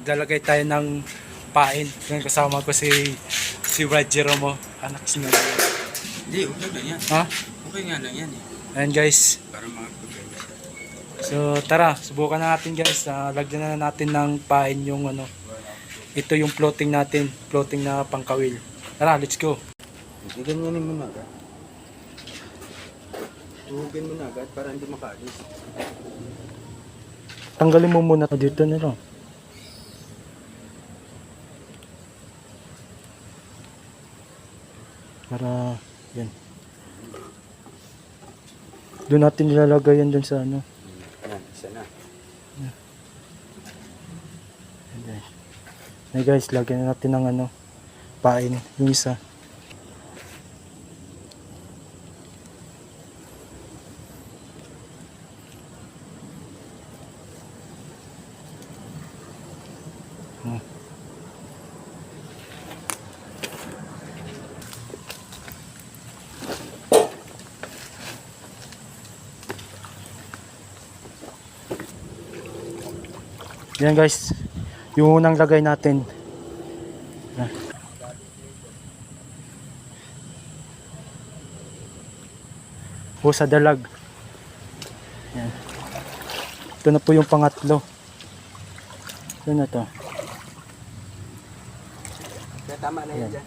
maglalagay tayo ng pain. Ngayon kasama ko si Brad Jeromo, anak sinunod. Hindi, okay na yan. Ha? Okay nga lang yan eh. Ayan guys. Para mga So tara, subukan na natin guys. Lagyan na natin ng pain yung ano. Ito yung floating natin, floating na pangkawil. Tara, let's go. ganyanin mo na agad. Tuhugin mo na agad para hindi makaalis. Tanggalin mo muna dito nito. Para yan. Doon natin nilalagay yan dun sa ano. Yan, isa na. Hey guys, lagyan na natin ng ano, pain, yung isa. Yan guys, yung unang lagay natin. O sa dalag. Yan. Ito na po yung pangatlo. Ito na to. Kaya tama na yan dyan.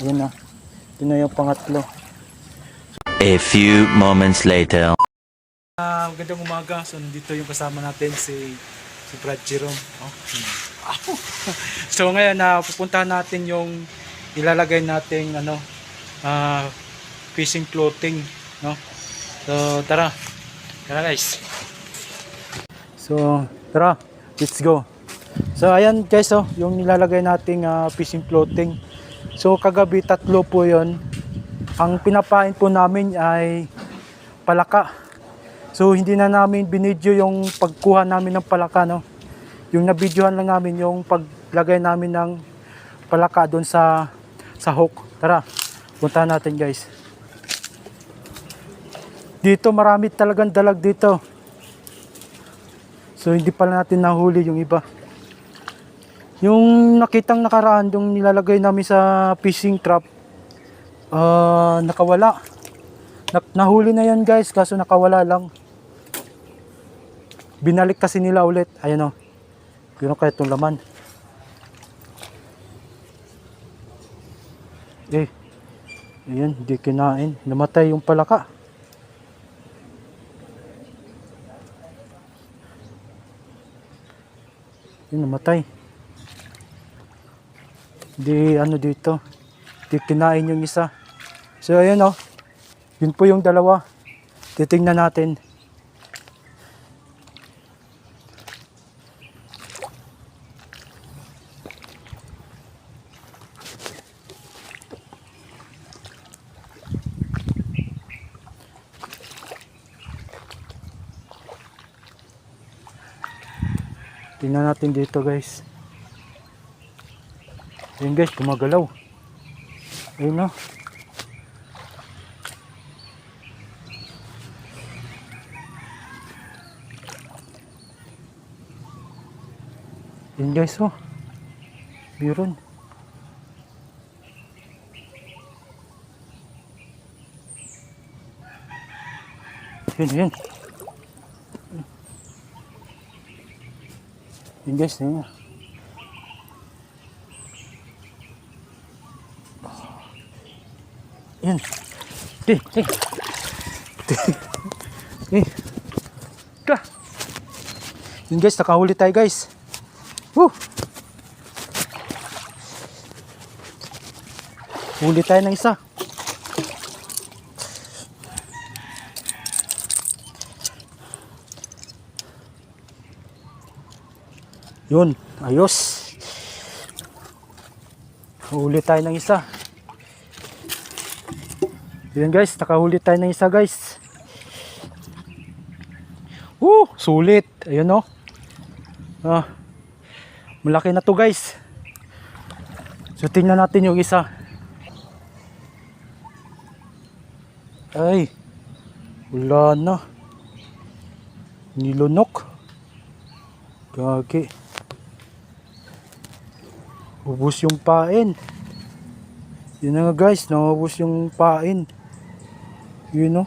Ayan na. Ito na yung pangatlo. A few moments later. Magandang umaga. So nandito yung kasama natin si Brad Jerome. Oh. So ngayon pupuntahan natin yung ilalagay nating ano fishing floating, no? So tara guys. So tara, let's go. So ayan guys, oh, yung nilalagay nating fishing floating. So kagabi tatlo po yon. Ang pinapain po namin ay palaka. So hindi na namin binidyo yung pagkuha namin ng palaka, no. Yung nabidyohan lang namin yung paglagay namin ng palaka doon sa hook. Tara, puntahan natin guys. Dito marami talagang dalag dito. So hindi pala natin nahuli yung iba. Yung nakitang nakaraan, yung nilalagay namin sa fishing trap, nakawala. Nahuli na yan guys, kaso nakawala lang. Binalik kasi nila ulit. Ayan o. Yun o kaya itong laman. Ayan, di kinain. Namatay yung palaka. Yun, namatay. Di ano dito. Di kinain yung isa. So ayan o. Yun po yung dalawa. Titingnan natin. Tingnan natin dito guys. Ayun guys, gumagalaw. Ayun no. Ayun guys, oh. Meron. Ayun. Yun guys, yun. Yun. Yun guys, nakahuli tayo guys. Woo! Huli tayo ng isa. Yun, ayos. Huli tayo ng isa. Yun guys, nakahuli tayo ng isa guys. Sulit. Ayun o. Malaki na to guys. So tingnan natin yung isa. Ay, wala na. Nilunok. Gagi. Ubus yung pain. Yun na nga guys, naubos yung pain. Yun no.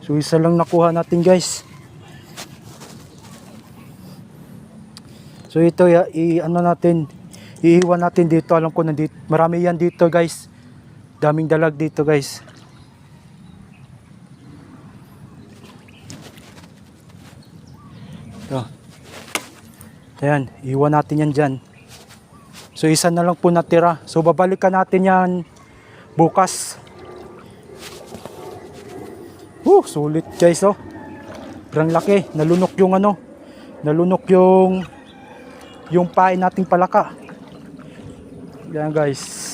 So isa lang nakuha natin guys. So ito ano natin, iiwan natin dito. Alam ko nandito, marami yan dito guys. Daming dalag dito guys. Ito. Ayan, iwan natin yan dyan. So isa na lang po natira. So babalikan natin yan bukas. Sulit guys oh. Grang laki. Nalunok yung ano. Nalunok yung pain nating palaka. Yan guys.